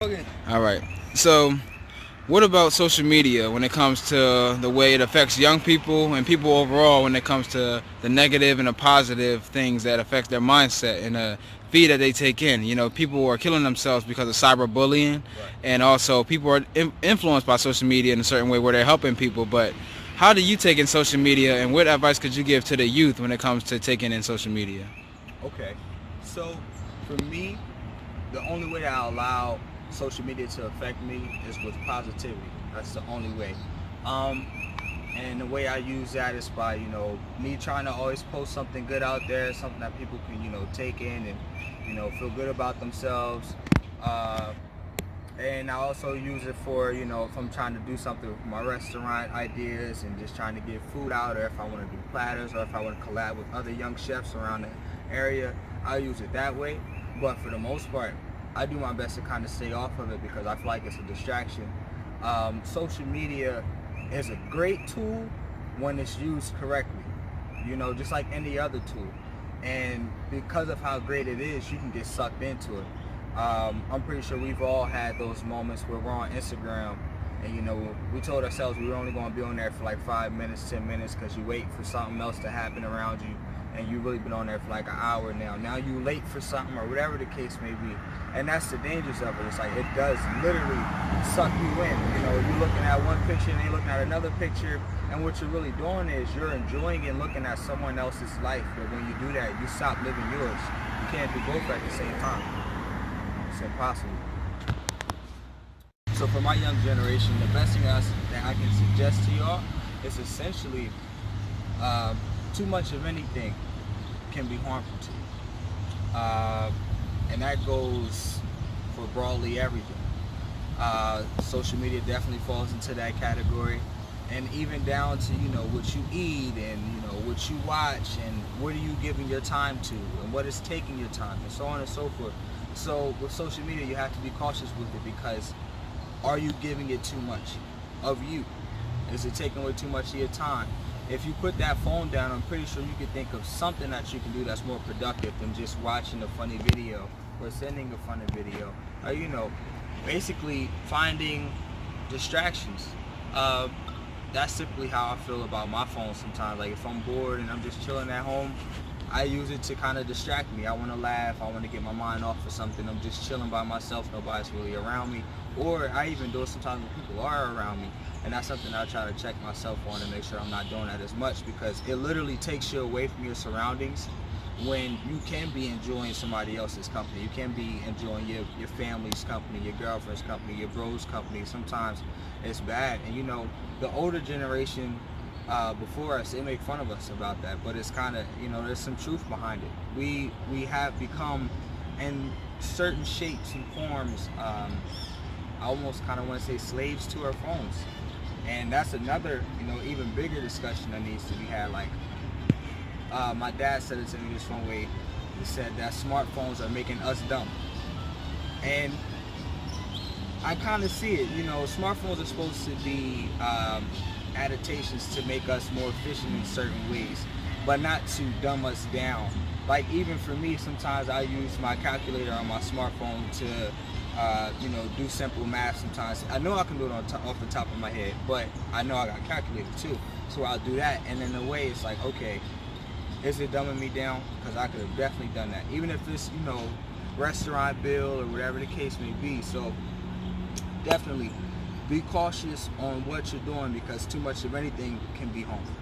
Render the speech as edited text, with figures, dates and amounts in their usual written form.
Okay. All right. So, what about social media when it comes to the way it affects young people and people overall when it comes to the negative and the positive things that affect their mindset and the feed that they take in? You know, people are killing themselves because of cyberbullying, Right. and also people are influenced by social media in a certain way where they're helping people. But how do you take in social media, and what advice could you give to the youth when it comes to taking in social media? Okay. So for me, the only way I allow social media to affect me is with positivity. That's the only way. Um, and the way I use that is by me trying to always post something good out there, something that people can take in and feel good about themselves. Uh, and I also use it for if I'm trying to do something with my restaurant ideas and just trying to get food out, or if I want to do platters, or if I want to collab with other young chefs around the area, I use it that way. But for the most part, I do my best to kind of stay off of it because I feel like it's a distraction. Social media is a great tool when it's used correctly, just like any other tool. And because of how great it is, you can get sucked into it. I'm pretty sure we've all had those moments where we're on Instagram and we told ourselves we were only going to be on there for like 5 minutes, 10 minutes, because you wait for something else to happen around you, and you've really been on there for like an hour now you late for something or whatever the case may be. And that's the dangers of it. It's like it does literally suck you in. You're looking at one picture and then you're looking at another picture, and what you're really doing is you're enjoying and looking at someone else's life. But when you do that, you stop living yours. You can't do both at the same time. It's impossible. So for my young generation, the best thing that I can suggest to y'all is essentially too much of anything can be harmful to you. And that goes for broadly everything. Social media definitely falls into that category. And even down to, what you eat and, what you watch and what are you giving your time to and what is taking your time and so on and so forth. So with social media, you have to be cautious with it because are you giving it too much of you? Is it taking away too much of your time? If you put that phone down, I'm pretty sure you could think of something that you can do that's more productive than just watching a funny video or sending a funny video. Or, basically finding distractions. That's typically how I feel about my phone sometimes. Like if I'm bored and I'm just chilling at home, I use it to kind of distract me. I want to laugh. I want to get my mind off of something. I'm just chilling by myself. Nobody's really around me. Or I even do it sometimes when people are around me. And that's something I try to check myself on and make sure I'm not doing that as much, because it literally takes you away from your surroundings when you can be enjoying somebody else's company. You can be enjoying your family's company, your girlfriend's company, your bro's company. Sometimes it's bad. And the older generation before us, they make fun of us about that, but it's kind of, there's some truth behind it. We have become, in certain shapes and forms, I almost kind of want to say slaves to our phones. And that's another, even bigger discussion that needs to be had. Like, my dad said it to me this one way. He said that smartphones are making us dumb. And I kind of see it. Smartphones are supposed to be adaptations to make us more efficient in certain ways, but not to dumb us down. Like even for me, sometimes I use my calculator on my smartphone to do simple math sometimes. I know I can do it off the top of my head, but I know I got a calculator too. So I'll do that, and in a way it's like, okay, is it dumbing me down? Because I could have definitely done that. Even if it's, restaurant bill or whatever the case may be. So definitely be cautious on what you're doing, because too much of anything can be harmful.